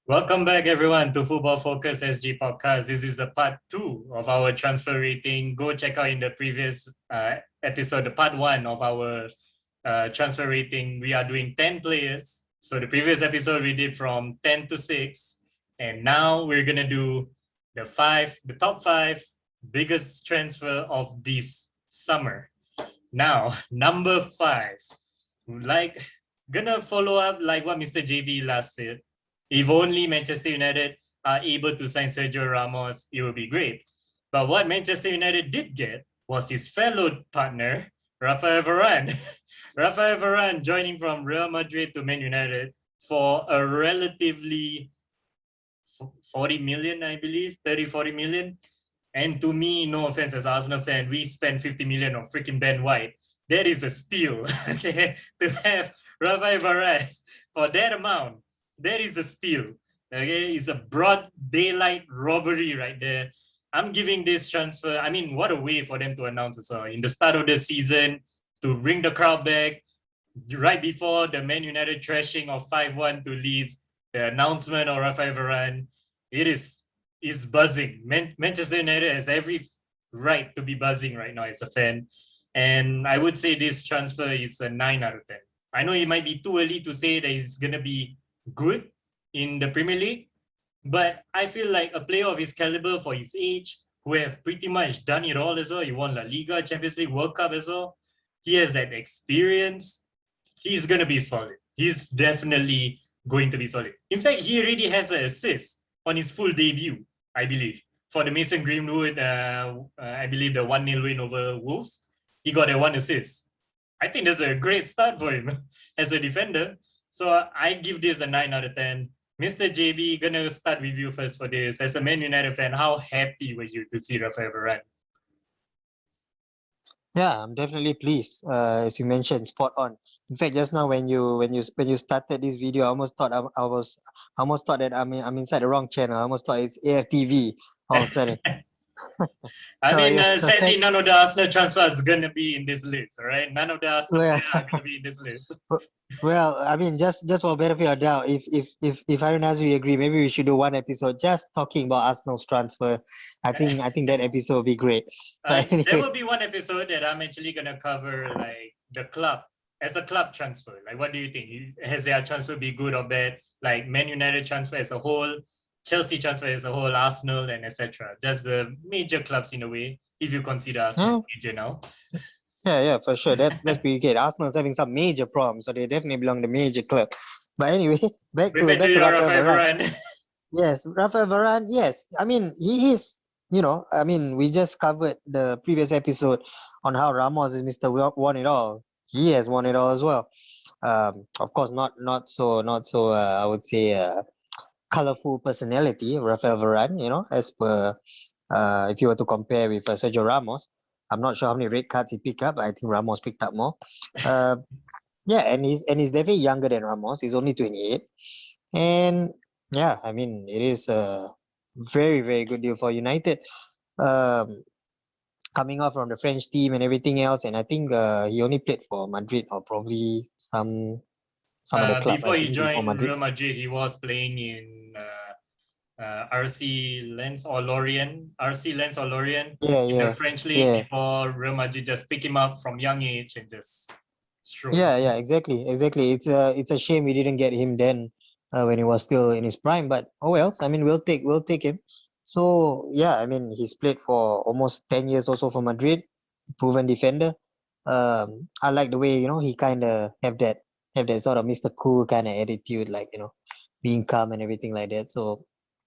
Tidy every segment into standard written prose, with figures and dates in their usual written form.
Welcome back, everyone, to Football Focus SG Podcast. This is a part 2 of our transfer rating. Go check out in the previous episode, the part 1 of our transfer rating. We are doing 10 players. So the previous episode we did from 10 to 6. And now we're going to do the top 5 biggest transfer of this summer. Now, number 5. Gonna follow up like what Mr. JB last said. If only Manchester United are able to sign Sergio Ramos, it would be great. But what Manchester United did get was his fellow partner, Raphael Varane. Raphael Varane joining from Real Madrid to Man United for a relatively 40 million, I believe, 40 million. And to me, no offense as an Arsenal fan, we spent 50 million on freaking Ben White. That is a steal, okay? To have Raphael Varane for that amount. That is a steal. Okay, it's a broad daylight robbery right there. I'm giving this transfer. I mean, what a way for them to announce as well. In the start of the season, to bring the crowd back, right before the Man United thrashing of 5-1 to Leeds, the announcement of Raphael Varane, it is buzzing. Manchester United has every right to be buzzing right now as a fan. And I would say this transfer is a 9 out of 10. I know it might be too early to say that it's going to be good in the Premier League, but I feel like a player of his caliber for his age, who have pretty much done it all as well. He won La Liga, Champions League, World Cup as well. He has that experience. He's going to be solid. He's definitely going to be solid. In fact, he already has an assist on his full debut, I believe, for the Mason Greenwood, I believe the 1-0 win over Wolves. He got a 1 assist. I think that's a great start for him as a defender. So I give this a 9 out of 10. Mr. JB, gonna start with you first for this. As a Man United fan, how happy were you to see Raphael Varane? Yeah, I'm definitely pleased. As you mentioned, spot on. In fact, just now when you started this video, I almost thought that I'm inside the wrong channel. I almost thought it's AFTV all of a sudden. I So mean, yeah, sadly, none of the Arsenal transfers going to be in this list, all right? None of the Arsenal well, players are going to be in this list. well, I mean, just for benefit of doubt, if Aaron Nazri agree, maybe we should do one episode just talking about Arsenal's transfer. I think that episode will be great. But There anyway, will be one episode that I'm actually going to cover, like, the club, as a club transfer. Like, what do you think? Has their transfer be good or bad? Like, Man United transfer as a whole, Chelsea transfer as a whole, Arsenal, and etc. Just the major clubs in a way, if you consider Arsenal major now. yeah, for sure. That's pretty good. Arsenal's having some major problems, so they definitely belong to major club. But anyway, back to Your Rafael Rafael Varane. Varane. Yes, Rafael Varane. Yes, I mean he is. I mean we just covered the previous episode on how Ramos is Mr. Won It All. He has won it all as well. Of course, not so I would say colorful personality, Rafael Varane. As per if you were to compare with Sergio Ramos. I'm not sure how many red cards he picked up. I think Ramos picked up more. Yeah, and he's definitely younger than Ramos. He's only 28, and yeah, I mean it is a very very good deal for United. Um, Coming off from the French team and everything else, and I think he only played for Madrid or probably some other club. Before I he think before joined Madrid. Real Madrid, he was playing in RC Lens or Lorient, in the Yeah, French league yeah. before Real Madrid just pick him up from young age and just stroll. Yeah, exactly. It's a shame we didn't get him then when he was still in his prime. But oh well, I mean we'll take him. So yeah, I mean he's played for almost 10 years also for Madrid, proven defender. I like the way he kind of have that sort of Mr. Cool kind of attitude, like being calm and everything like that. So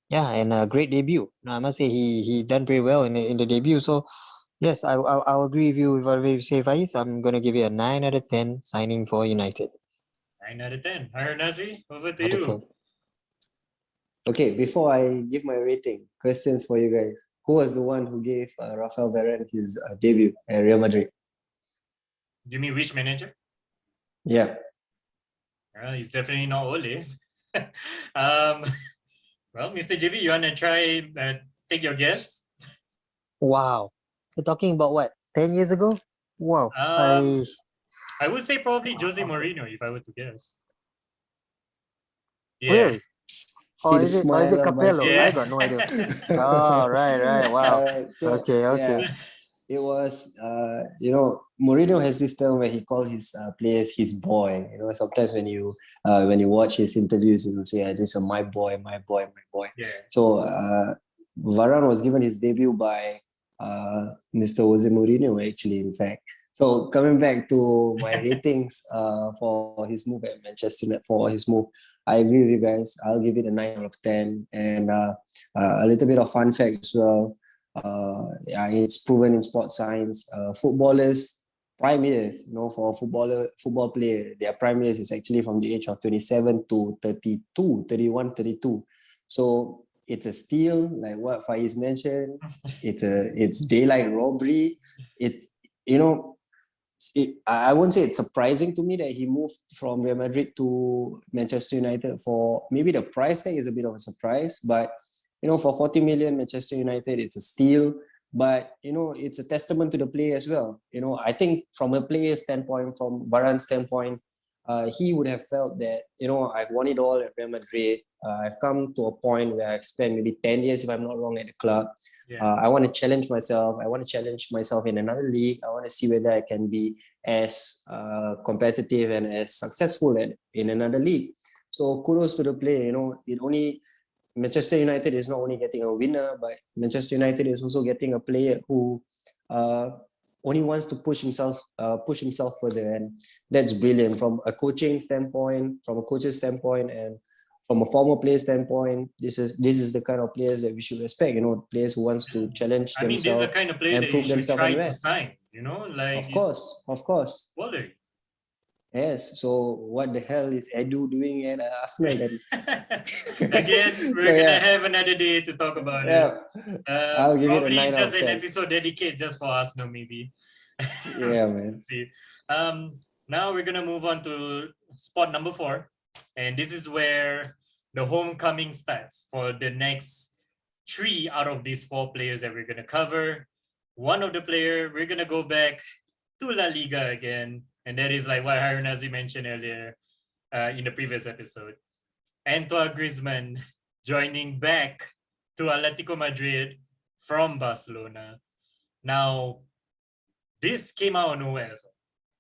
yeah, and a great debut. Now, I must say he done pretty well in the debut. So yes, I'll agree with you with whatever you say, Faiz. I'm gonna give it a 9 out of 10 signing for United. 9 out of 10. Nazi, over to Out of you. 10. Okay, before I give my rating, questions for you guys. Who was the one who gave Raphael Varane his debut at Real Madrid? Do you mean which manager? Yeah. He's definitely not Ole. Well, Mr. JB, you want to try take your guess? Wow. You're talking about what? 10 years ago? Wow. I would say probably Jose Mourinho if I were to guess. Yeah. Really? See the Or is it smile on my Capello? Yeah. I got no idea. Oh, right. Wow. All right. So Okay. yeah, it was Mourinho has this term where he calls his players his boy. Sometimes when you watch his interviews, he will say, "This is my boy, my boy, my boy." Yeah. So Varane was given his debut by Mr. Jose Mourinho, actually, in fact. So coming back to my ratings for his move at Manchester United, for his move, I agree with you guys. I'll give it a 9 out of 10. And a little bit of fun fact as well. Yeah, it's proven in sports science. Footballers' prime years, for a football player, their prime years is actually from the age of 27 to 32, 31, 32. So it's a steal, like what Faiz mentioned. It's daylight robbery. It's I won't say it's surprising to me that he moved from Real Madrid to Manchester United. For maybe the price tag is a bit of a surprise, but for 40 million, Manchester United, it's a steal. But it's a testament to the player as well. I think from a player standpoint, from Varane's standpoint, he would have felt that I've won it all at Real Madrid. I've come to a point where I've spent maybe 10 years, if I'm not wrong, at the club. Yeah. I want to challenge myself. I want to challenge myself in another league. I want to see whether I can be as competitive and as successful in another league. So kudos to the player. Manchester United is not only getting a winner, but Manchester United is also getting a player who only wants to push himself further, and that's brilliant from a coach's standpoint, and from a former player standpoint. This is the kind of players that we should respect. Players who wants to challenge I mean, this is the themselves kind of player and that you prove should themselves try to anywhere. sign, like Of course. quality. Yes. So what the hell is Edu doing at Arsenal then? Again, So we're gonna yeah, have another day to talk about it. yeah. I'll give it a Probably 9 out just of an 10. episode dedicated just for Arsenal, maybe. Yeah, man. See. Now we're gonna move on to spot number 4, and this is where the homecoming starts for the next 3 out of these 4 players that we're gonna cover. One of the player, we're gonna go back to La Liga again, and that is like what Harunazi mentioned earlier in the previous episode. Antoine Griezmann joining back to Atletico Madrid from Barcelona. Now, this came out of nowhere.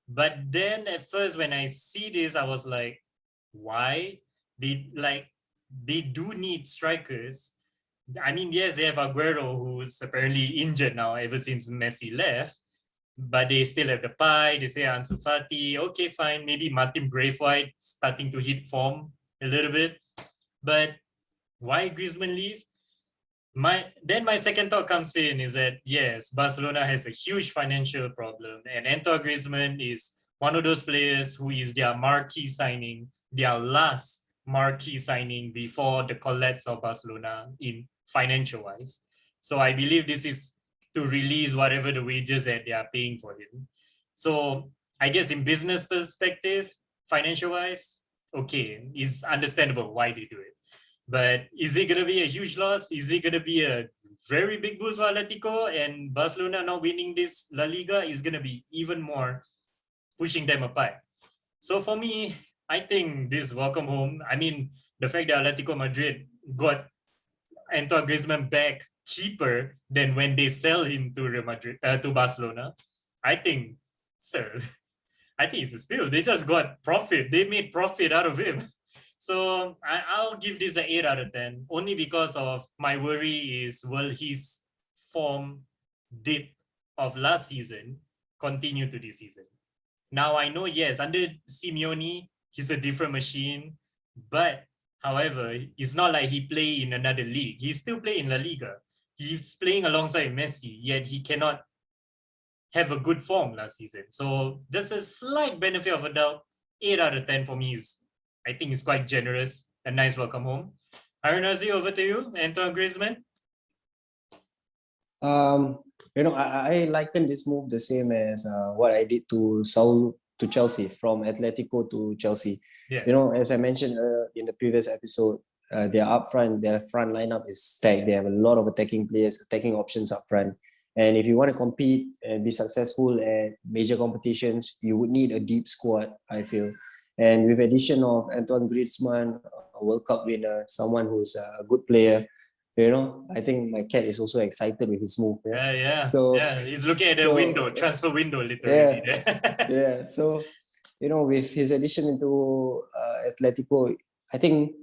But then at first, when I see this, I was like, why? They do need strikers. I mean, yes, they have Aguero, who's apparently injured now ever since Messi left. But they still have the pie. They say Ansu Fati. Okay, fine. Maybe Martin Braithwaite starting to hit form a little bit. But why Griezmann leave? My second thought comes in is that yes, Barcelona has a huge financial problem, and Antoine Griezmann is one of those players who is their marquee signing, their last marquee signing before the collapse of Barcelona in financial wise. So I believe this is to release whatever the wages that they are paying for him. So I guess in business perspective, financial wise, okay, it's understandable why they do it. But is it going to be a huge loss? Is it going to be a very big boost for Atletico, and Barcelona not winning this La Liga is going to be even more pushing them apart? So for me, I think this welcome home. I mean, the fact that Atletico Madrid got Antoine Griezmann back cheaper than when they sell him to Real Madrid, to Barcelona, I think, sir, I think it's a steal. They just got profit. They made profit out of him. So I'll give this an 8 out of 10, only because of my worry is, will his form dip of last season continue to this season? Now I know, yes, under Simeone, he's a different machine, but however, it's not like he play in another league. He's still playing La Liga. He's playing alongside Messi, yet he cannot have a good form last season. So just a slight benefit of a doubt. 8 out of 10 for me is, I think, is quite generous. A nice welcome home. Harunazi, over to you. Antoine Griezmann. I liken this move the same as what I did to Chelsea, from Atletico to Chelsea. Yeah. As I mentioned in the previous episode, their front lineup is stacked. They have a lot of attacking players, attacking options up front. And if you want to compete and be successful at major competitions, you would need a deep squad, I feel. And with addition of Antoine Griezmann, a World Cup winner, someone who's a good player, I think my cat is also excited with his move. So, He's looking at the so transfer window, yeah, literally. yeah. So, with his addition into Atletico, I think,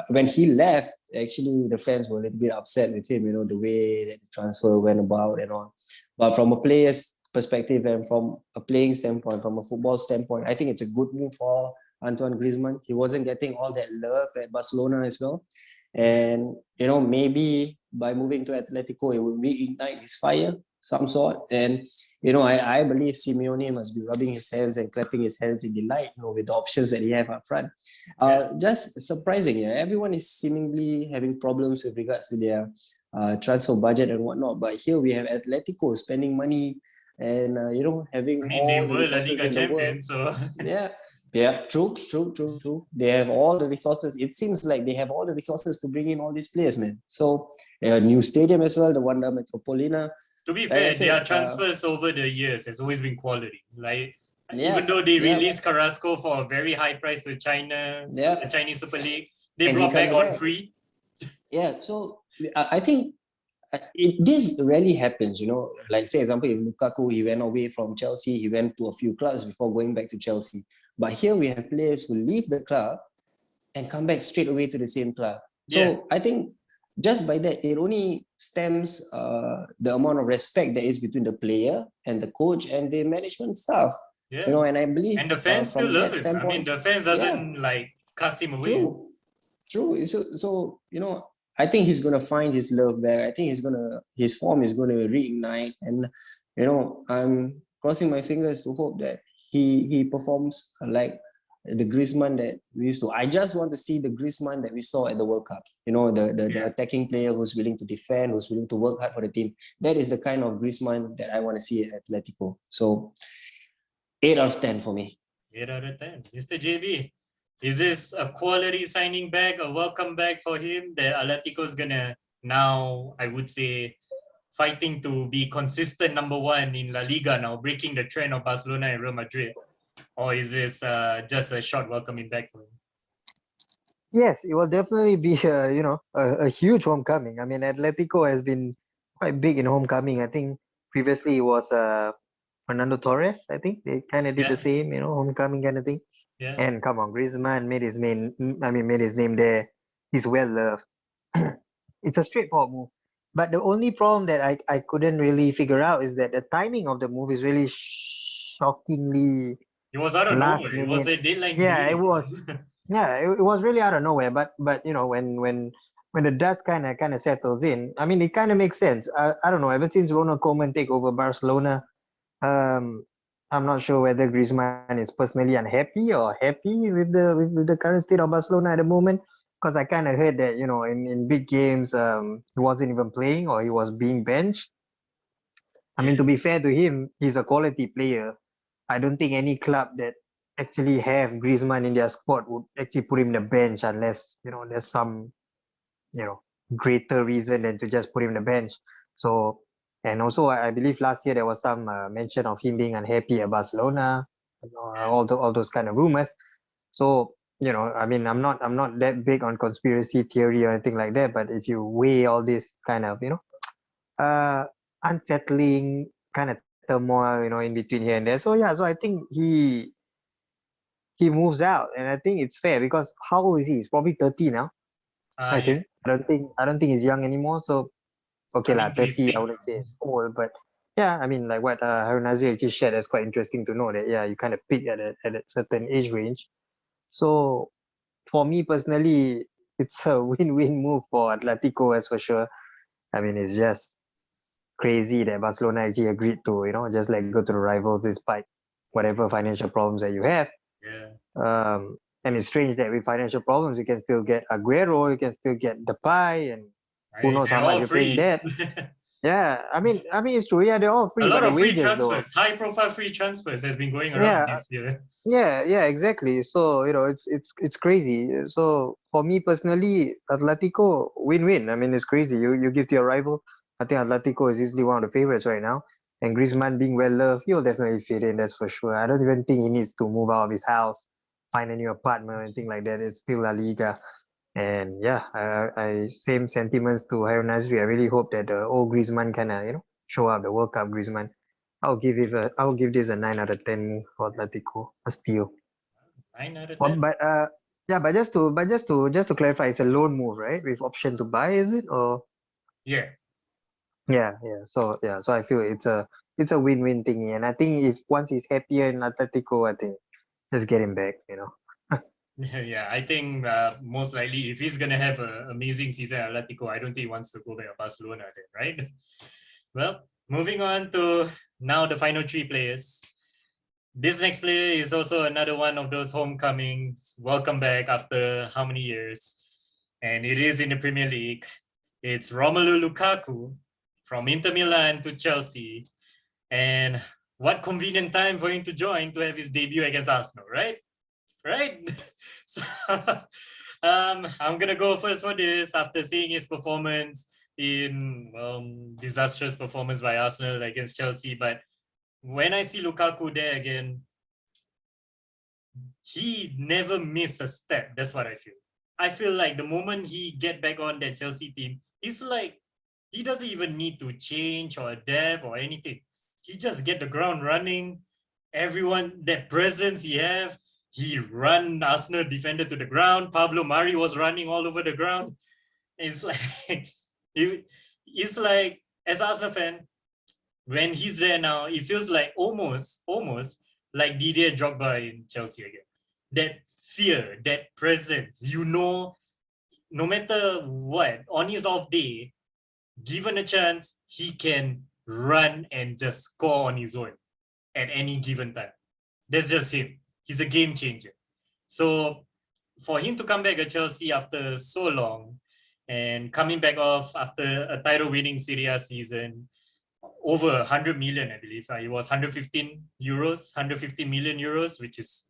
when he left, actually the fans were a little bit upset with him, the way that the transfer went about and all. But from a player's perspective and from a playing standpoint, from a football standpoint, I think it's a good move for Antoine Griezmann. He wasn't getting all that love at Barcelona as well. And, maybe by moving to Atletico, it will reignite his fire, some sort. And, I believe Simeone must be rubbing his hands and clapping his hands in delight, with the options that he have up front. Just surprising. Yeah? Everyone is seemingly having problems with regards to their transfer budget and whatnot. But here we have Atletico spending money and, having They all the were La resources Liga in the world. champions, so Yeah, true. They have all the resources. It seems like they have all the resources to bring in all these players, man. So, new stadium as well, the Wanda Metropolitana. to be Like fair, I said, their transfers over the years has always been quality. Even though they released Carrasco for a very high price to China, the Chinese Super League, they And brought he back comes on back. free. Yeah, so I think this rarely happens, Like, say, example, if Lukaku, he went away from Chelsea, he went to a few clubs before going back to Chelsea. But here we have players who leave the club and come back straight away to the same club. So I think just by that, it only stems the amount of respect that is between the player and the coach and the management staff. And I believe and the fans still from love that him. standpoint, The fans doesn't cast him away. True. So I think he's gonna find his love back. I think his form is gonna reignite, and I'm crossing my fingers to hope that he performs like the Griezmann that we used to. I just want to see the Griezmann that we saw at the World Cup. The attacking player who's willing to defend, who's willing to work hard for the team. That is the kind of Griezmann that I want to see at Atletico. So 8 out of 10 for me. 8 out of 10. Mr. JB, is this a quality signing back, a welcome back for him that Atletico's gonna now, I would say, fighting to be consistent number one in La Liga now, breaking the trend of Barcelona and Real Madrid? Or is this just a short welcoming back for him? Yes, it will definitely be a huge homecoming. I mean, Atletico has been quite big in homecoming. I think previously it was Fernando Torres. I think they kind of did the same, homecoming kind of thing. And come on, Griezmann made his name there. He's well loved. It's a straightforward move. But the only problem that I couldn't really figure out is that the timing of the move is really shockingly It was out of last nowhere. minute. It was a deadline. Yeah, it was. Yeah, it was really out of nowhere. But when the dust kind of settles in, I mean, it kind of makes sense. I don't know. Ever since Ronald Koeman take over Barcelona, I'm not sure whether Griezmann is personally unhappy or happy with the current state of Barcelona at the moment. Because I kind of heard that in big games he wasn't even playing or he was being benched. I mean, to be fair to him, he's a quality player. I don't think any club that actually have Griezmann in their squad would actually put him in the bench unless there's some greater reason than to just put him in the bench. So, and also I believe last year there was some mention of him being unhappy at Barcelona, all those kind of rumors. So I mean, I'm not that big on conspiracy theory or anything like that. But if you weigh all this kind of unsettling kind of turmoil, in between here and there. So so I think he moves out, and I think it's fair because how old is he? He's probably 30 now. I think. I don't think he's young anymore. So okay, 30, I wouldn't say it's old, but yeah, I mean, like what Harun Nazir just shared, that's quite interesting to know that you kind of peak at a certain age range. So for me personally, it's a win-win move for Atletico, as for sure. I mean, it's just crazy that Barcelona actually agreed to, just go to the rivals despite whatever financial problems that you have. And it's strange that with financial problems, you can still get Aguero, you can still get Depay, and who knows how much you're paying that. Yeah, I mean, it's true. Yeah, they're all free. A lot but of the free wages, transfers, high-profile free transfers has been going around this year. Yeah, exactly. So it's crazy. So for me personally, Atletico win-win. I mean, it's crazy. You give to your rival. I think Atletico is easily one of the favorites right now. And Griezmann being well loved, he'll definitely fit in, that's for sure. I don't even think he needs to move out of his house, find a new apartment or anything like that. It's still La Liga. And yeah, I same sentiments to Harold Nasri. I really hope that the old Griezmann kind of, show up, the World Cup Griezmann. I'll give this a 9 out of 10 for Atletico, a steal. 9 out of Well, 10. but yeah, but just to clarify, it's a loan move, right? With option to buy, is it? Or Yeah. So I feel it's a win-win thingy. And I think if once he's happier in Atletico, I think just get him back, Yeah, I think most likely if he's gonna have an amazing season at Atletico, I don't think he wants to go back to Barcelona then, right? Well, moving on to now the final three players. This next player is also another one of those homecomings. Welcome back after how many years? And it is in the Premier League. It's Romelu Lukaku from Inter Milan to Chelsea. And what convenient time for him to join to have his debut against Arsenal, right? Right? So I'm gonna go first for this after seeing his performance in disastrous performance by Arsenal against Chelsea. But when I see Lukaku there again, he never missed a step. That's what I feel. I feel like the moment he get back on that Chelsea team, it's like he doesn't even need to change or adapt or anything. He just get the ground running. Everyone, that presence he have, he run Arsenal defender to the ground. Pablo Mari was running all over the ground. It's like it's like as Arsenal fan, when he's there now, it feels like almost like Didier Drogba in Chelsea again. That fear, that presence, no matter what, on his off day, given a chance, he can run and just score on his own at any given time. That's just him. He's a game changer. So for him to come back at Chelsea after so long and coming back off after a title-winning Serie A season, over 100 million, I believe. It was 115 million euros, which is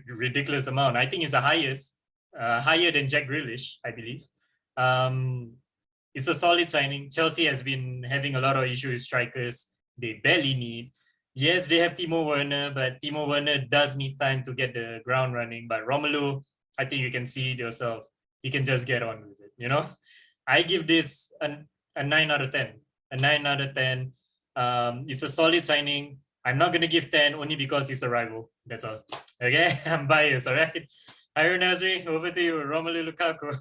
ridiculous amount. I think it's the highest, higher than Jack Grealish, I believe. It's a solid signing. Chelsea has been having a lot of issues with strikers. They barely need. Yes, they have Timo Werner, but Timo Werner does need time to get the ground running. But Romelu, I think you can see it yourself. He can just get on with it, I give this a 9 out of 10. A 9 out of 10. It's a solid signing. I'm not going to give 10 only because he's a rival. That's all. Okay? I'm biased, all right? Iron Nasri, over to you. Romelu Lukaku.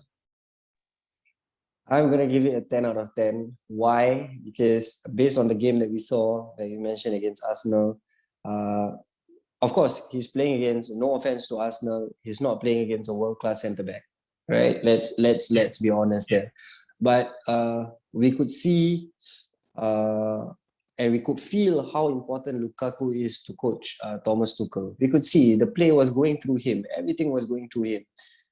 I'm gonna give it a 10 out of 10. Why? Because based on the game that we saw that you mentioned against Arsenal, of course he's playing against. No offense to Arsenal, he's not playing against a world-class centre back, right? Let's be honest there. But we could see and we could feel how important Lukaku is to coach Thomas Tuchel. We could see the play was going through him. Everything was going through him.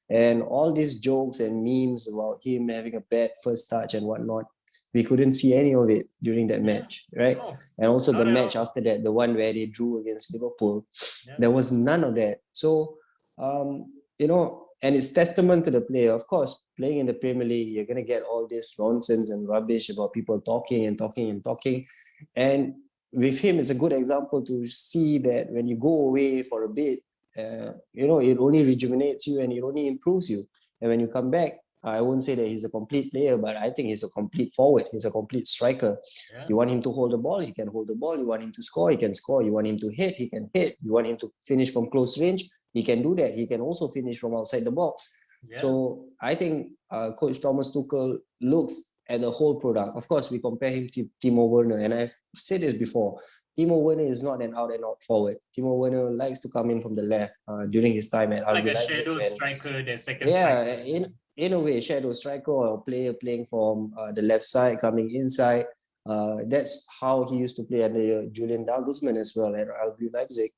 And all these jokes and memes about him having a bad first touch and whatnot, we couldn't see any of it during that match, right? No, and also the not at match all. after that, the one where they drew against Liverpool, Yeah. there was none of that. So, and it's testament to the player. Of course, playing in the Premier League, you're going to get all this nonsense and rubbish about people talking and talking and talking. And with him, it's a good example to see that when you go away for a bit, it only rejuvenates you and it only improves you. And when you come back, I won't say that he's a complete player, but I think he's a complete forward. He's a complete striker. Yeah. You want him to hold the ball, he can hold the ball. You want him to score, he can score. You want him to hit, he can hit. You want him to finish from close range, he can do that. He can also finish from outside the box. Yeah. So I think Coach Thomas Tuchel looks at the whole product. Of course, we compare him to Timo Werner, and I've said this before. Timo Werner is not an out-and-out forward. Timo Werner likes to come in from the left during his time at Like RB a Leipzig. shadow striker, the second Yeah, striker. in a way, shadow striker or a player playing from the left side, coming inside. That's how he used to play under Julian Nagelsmann as well at RB Leipzig.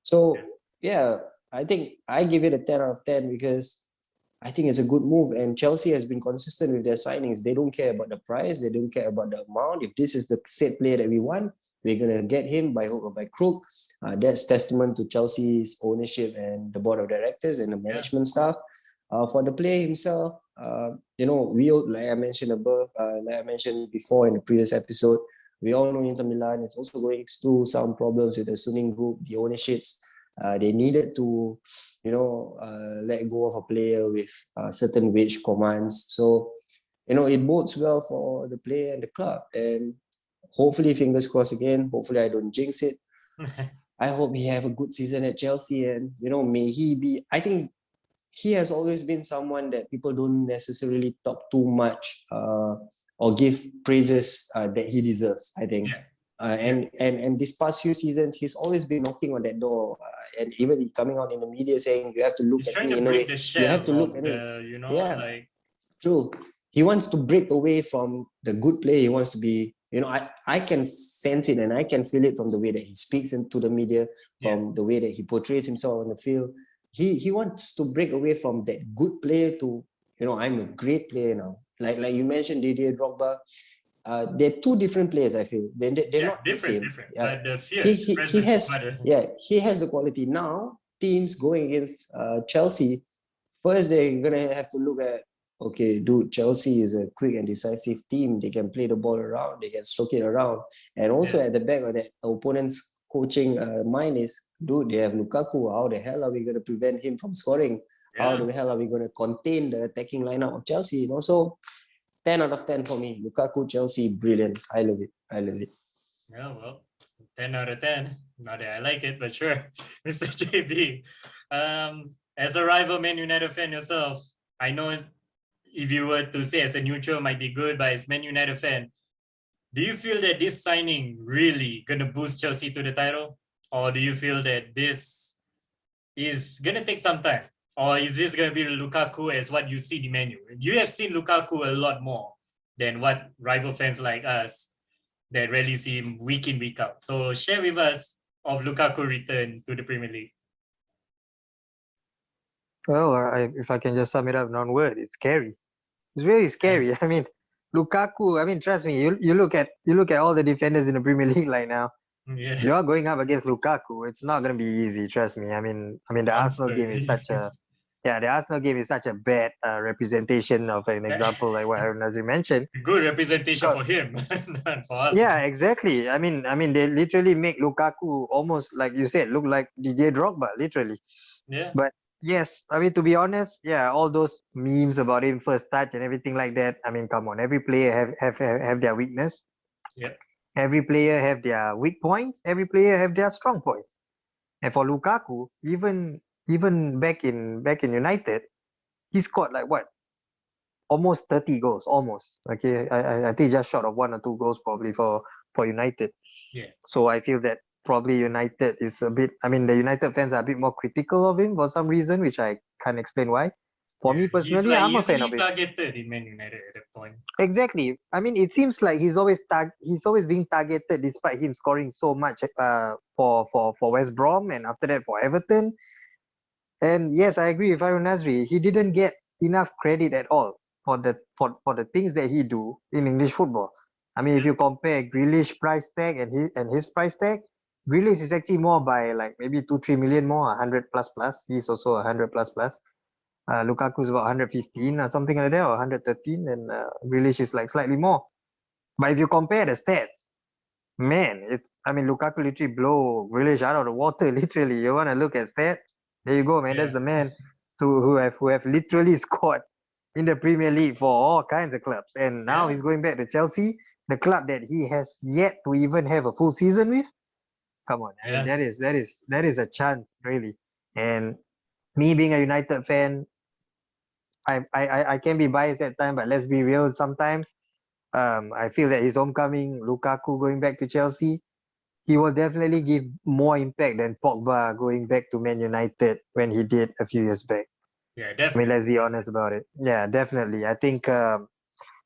So, yeah, I think I give it a 10 out of 10 because I think it's a good move. And Chelsea has been consistent with their signings. They don't care about the price. They don't care about the amount. If this is the set player that we want, we're going to get him by hook or by crook. That's testament to Chelsea's ownership and the board of directors and the management staff. For the player himself, like I mentioned above, like I mentioned before in the previous episode, We all know Inter Milan is also going through some problems with the Suning group, the ownerships. They needed to, let go of a player with certain wage commands. So, it bodes well for the player and the club. And hopefully, fingers crossed again. Hopefully, I don't jinx it. I hope he have a good season at Chelsea, and may he be. I think he has always been someone that people don't necessarily talk too much or give praises that he deserves. I think, and this past few seasons, he's always been knocking on that door, and even coming out in the media saying, "You have to look He's at trying me to in a way. break the You shell have to look of at me." the, Yeah. like True. He wants to break away from the good player. He wants to be, I can sense it and I can feel it from the way that he speaks into the media, from the way that he portrays himself on the field. He wants to break away from that good player to, I'm a great player now. Like you mentioned, Didier Drogba. They're two different players. I feel they're not the different, same. but the He fierce he presence. has he has the quality. Now teams going against Chelsea, first they're gonna have to look at, okay, dude, Chelsea is a quick and decisive team. They can play the ball around, they can stroke it around, and also at the back of that opponent's coaching mind is, dude, they have Lukaku. How the hell are we gonna prevent him from scoring? How the hell are we gonna contain the attacking lineup of Chelsea? So 10 out of 10 for me. Lukaku, Chelsea, brilliant. I love it. Yeah, well, 10 out of 10. Not that I like it, but sure. Mr. JB, as a rival Man United fan yourself, I know if you were to say as a neutral might be good, but as Man United fan, do you feel that this signing really going to boost Chelsea to the title? Or do you feel that this is going to take some time? Or is this going to be Lukaku as what you see the menu? You have seen Lukaku a lot more than what rival fans like us that rarely see him week in, week out. So share with us of Lukaku return to the Premier League. Well, if I can just sum it up in one word, it's scary. It's really scary. I mean, Lukaku. I mean, trust me. You look at all the defenders in the Premier League right now. Yeah. You're going up against Lukaku. It's not going to be easy. Trust me. I mean, the Arsenal game is such a the Arsenal game is such a bad representation of an example like what Aaron Nazri mentioned. Good representation for him, not for us. Yeah, exactly. I mean, they literally make Lukaku almost like you said, look like DJ Drogba, literally. Yeah. But yes, I mean, to be honest, yeah, all those memes about him first touch and everything like that. I mean, come on, every player have their weakness. Yep. Every player have their weak points. Every player have their strong points. And for Lukaku, even back in United, he scored like what? Almost 30 goals, almost. Okay, I think just short of 1 or 2 goals probably for United. Yeah. So I feel that probably United is a bit. I mean, the United fans are a bit more critical of him for some reason, which I can't explain why. For me personally, I'm a fan of him. Targeted in Man United at that point. Exactly. I mean, it seems like he's always being targeted despite him scoring so much for West Brom and after that for Everton. And yes, I agree with Aaron Nasri. He didn't get enough credit at all for the things that he do in English football. I mean, if you compare Grealish price tag and his price tag, Grealish is actually more by like maybe 2-3 million more, 100 plus. He's also 100 plus. Lukaku is about 115 or something like that, or 113, and Grealish is like slightly more. But if you compare the stats, man, Lukaku literally blow Grealish out of the water. Literally, you want to look at stats? There you go, man. Yeah. That's the man who have literally scored in the Premier League for all kinds of clubs, and now he's going back to Chelsea, the club that he has yet to even have a full season with. Come on, I mean, that is a chance really. And me being a United fan, I can be biased at times, but let's be real. Sometimes, I feel that his homecoming, Lukaku going back to Chelsea, he will definitely give more impact than Pogba going back to Man United when he did a few years back. Yeah, I definitely. mean, let's be honest about it. Yeah, definitely. I think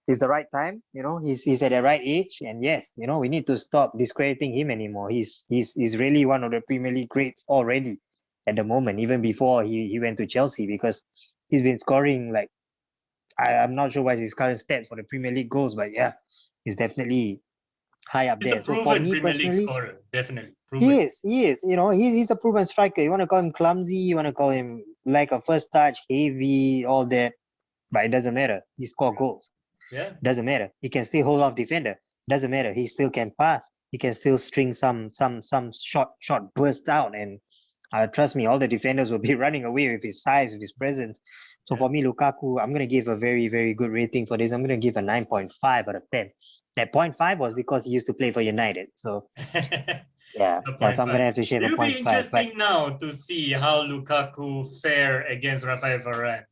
it's the right time. He's at the right age, and yes, we need to stop discrediting him anymore. He's really one of the Premier League greats already at the moment, even before he went to Chelsea, because he's been scoring like I'm not sure what his current stats for the Premier League goals, but yeah, he's definitely high up He's there. a So for proven me Premier League personally, scorer, definitely. Proven. he is. He's a proven striker. You want to call him clumsy, you want to call him like a first touch, heavy, all that, but it doesn't matter. He score goals. Yeah. Doesn't matter. He can still hold off defender. doesn't matter. He still can pass. He can still string some short bursts out, and trust me, all the defenders will be running away with his size, with his presence. So for me, Lukaku, I'm gonna give a very, very good rating for this. I'm gonna give a 9.5 out of 10. That 0.5 was because he used to play for United. So yeah, A so I'm gonna 0.5. have to shave a It'll be 0.5. interesting now to see how Lukaku fare against Raphael Varane.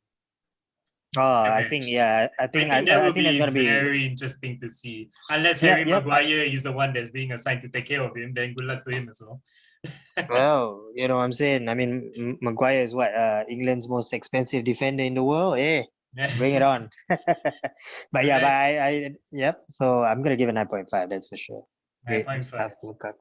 I match. think yeah, I I think think that I would think be that's gonna be very interesting to see. Unless yeah, Harry yep. Maguire is the one that's being assigned to take care of him, then good luck to him as well. Well, you know what I'm saying. I mean, Maguire is what England's most expensive defender in the world. Hey, bring it on. But yeah, but Alright. I yep. So I'm gonna give it 9.5. That's for sure. Great 9.5. stuff, Lukaku.